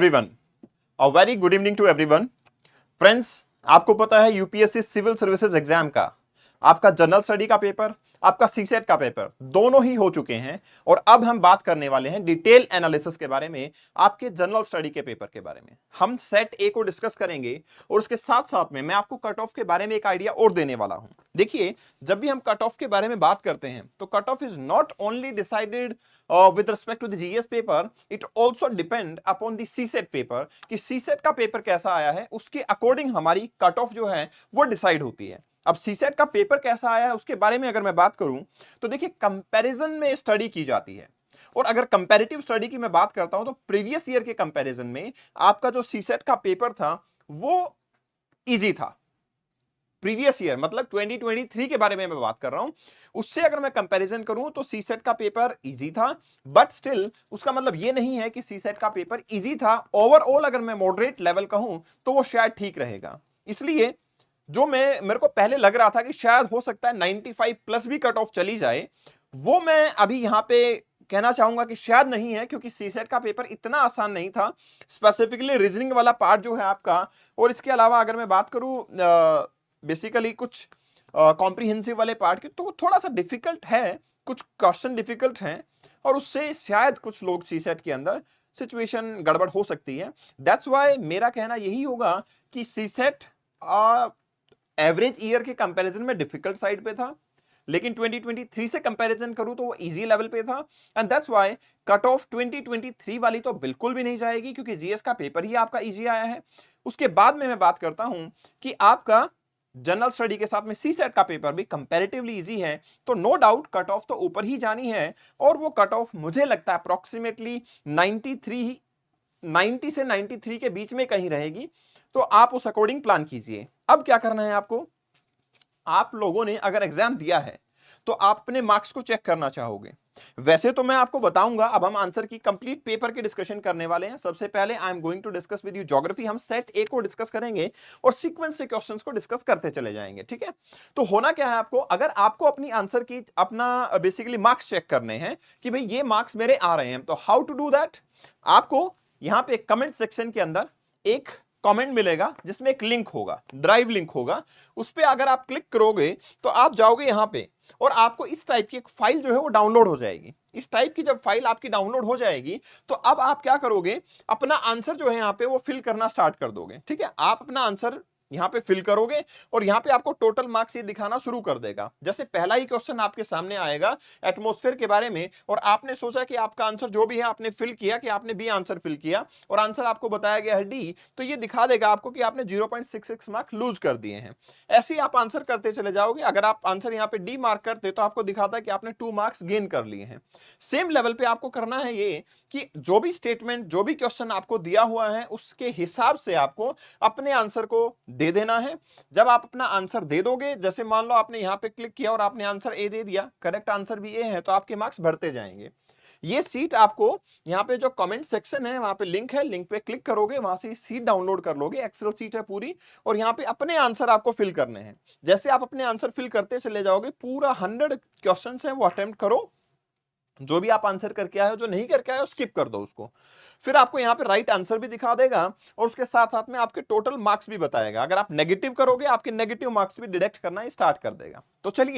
Everyone, a very good evening to everyone. Friends, आपको पता है यूपीएससी सिविल सर्विसेज एग्जाम का आपका जनरल स्टडी का पेपर, आपका सीसेट का पेपर दोनों ही हो चुके हैं। और अब हम बात करने वाले हैं डिटेल एनालिसिस के बारे में, आपके जनरल स्टडी के पेपर के बारे में। हम सेट ए को डिस्कस करेंगे और उसके साथ साथ में मैं आपको कट ऑफ के बारे में एक आइडिया और देने वाला हूं। देखिए, जब भी हम कट ऑफ के बारे में बात करते हैं तो cut off is not only decided with respect to the GS paper, it also depend upon the CSET paper कि CSET का पेपर कैसा आया है, उसके अकॉर्डिंग हमारी कट ऑफ जो है वो डिसाइड होती है। अब CSET का पेपर कैसा आया है उसके बारे में अगर मैं बात करूं तो देखिए, कंपैरिजन में स्टडी की जाती है। और अगर कंपैरेटिव स्टडी की मैं बात करता हूं तो प्रीवियस ईयर के कंपैरिजन में आपका जो CSET का पेपर था वो इजी था। प्रीवियस ईयर मतलब 2023 के बारे में मैं बात कर रहा हूं, उससे अगर मैं कंपैरिजन करूं तो सीसेट का पेपर इजी था। बट स्टिल उसका मतलब ये नहीं है कि सीसेट का पेपर इजी था। ओवरऑल अगर मैं मॉडरेट लेवल कहूं तो वो शायद ठीक रहेगा। इसलिए जो मेरे को पहले लग रहा था कि शायद हो सकता है 95 प्लस भी कट ऑफ चली जाए, वो मैं अभी यहां पे कहना चाहूंगा कि शायद नहीं है, क्योंकि सीसेट का पेपर इतना आसान नहीं था। स्पेसिफिकली रीजनिंग वाला पार्ट जो है आपका, और इसके अलावा अगर मैं बात करूं बेसिकली कुछ कॉम्प्रिहेंसिव वाले पार्ट की, तो थोड़ा सा डिफिकल्ट है, कुछ क्वेश्चन डिफिकल्ट हैं और उससे शायद कुछ लोग सीसेट के अंदर सिचुएशन गड़बड़ हो सकती है। दैट्स व्हाई मेरा कहना यही होगा कि सीसेट एवरेज ईयर के कंपैरिजन में डिफिकल्ट साइड पे था, लेकिन 2023 से कंपैरिजन करूं तो वो इजी लेवल पे था। And that's why cut off 2023 वाली तो बिल्कुल भी नहीं जाएगी, क्योंकि जीएस का पेपर ही आपका इजी आया है। उसके बाद में मैं बात करता हूं कि आपका जनरल स्टडी के साथ में सीसेट का पेपर भी कंपैरेटिवली इजी है, तो नो डाउट कट ऑफ तो ऊपर ही जानी है। और वो कट ऑफ मुझे लगता है अप्रोक्सीमेटली 90 से 93 के बीच में कहीं रहेगी। तो आप उस अकॉर्डिंग प्लान कीजिए। अब क्या करना है आपको, आप लोगों ने अगर एग्जाम दिया है तो आप अपने मार्क्स को चेक करना चाहोगे। वैसे तो मैं आपको बताऊंगा, अब हम आंसर की कंप्लीट पेपर की डिस्कशन करने वाले हैं। सबसे पहले I am going to discuss with you geography. हम सेट ए को डिस्कस करेंगे और सीक्वेंस से क्वेश्चंस को डिस्कस करते चले जाएंगे, ठीक है। तो होना क्या है, आपको अगर आपको अपनी आंसर की अपना बेसिकली मार्क्स चेक करने हैं कि भाई ये मार्क्स मेरे आ रहे हैं, तो हाउ टू डू दैट। आपको यहां पे कमेंट सेक्शन के अंदर एक कमेंट मिलेगा जिसमें एक लिंक होगा, ड्राइव लिंक होगा। उस पर अगर आप क्लिक करोगे तो आप जाओगे यहां पे और आपको इस टाइप की एक फाइल जो है वो डाउनलोड हो जाएगी। इस टाइप की जब फाइल आपकी डाउनलोड हो जाएगी तो अब आप क्या करोगे, अपना आंसर जो है यहां पे वो फिल करना स्टार्ट कर दोगे, ठीक है। आप अपना आंसर यहां पे फिल करोगे और यहां पे आपको टोटल मार्क्स ये दिखाना शुरू कर देगा। जैसे पहला ही क्वेश्चन आपके सामने आएगा एटमॉस्फेयर के बारे में, और आपने सोचा कि आपका आंसर जो भी है आपने फिल किया, कि आपने बी आंसर फिल किया और आंसर आपको बताया गया है डी, तो ये दिखा देगा आपको कि आपने 0.66 मार्क्स लूज कर दिए हैं। ऐसे ही आप आंसर करते चले जाओगे। अगर आप आंसर यहां पे डी मार्क करते तो आपको दिखाता है कि आपने 2 मार्क्स गेन कर लिए हैं। सेम लेवल पे आपको करना है ये कि जो भी स्टेटमेंट, जो भी क्वेश्चन आपको दिया हुआ है उसके हिसाब से आपको अपने आंसर को दे देना है। जब आप अपना आंसर दे दोगे, जैसे मान लो आपने यहां पे क्लिक किया और आपने आंसर ए दे दिया, करेक्ट आंसर भी ए है, तो आपके मार्क्स बढ़ते जाएंगे। ये सीट आपको यहां पे जो कमेंट सेक्शन है वहां पे लिंक है, लिंक पे क्लिक करोगे, वहां से सीट डाउनलोड कर लोगे। एक्सेल सीट है पूरी, और यहां पे अपने आंसर आपको फिल करने हैं। जैसे आप अपने आंसर फिल करते चले जाओगे, पूरा 100 क्वेश्चन है वो अटेम्प्ट करो। जो भी आप आंसर करके आए हो, जो नहीं करके आए हो स्किप कर दो उसको। फिर आपको यहाँ पे राइट आंसर भी दिखा देगा और उसके साथ साथ में आपके टोटल मार्क्स भी बताएगा। अगर आप नेगेटिव करोगे, आपके नेगेटिव मार्क्स भी डिडक्ट करना स्टार्ट कर देगा। तो चलिए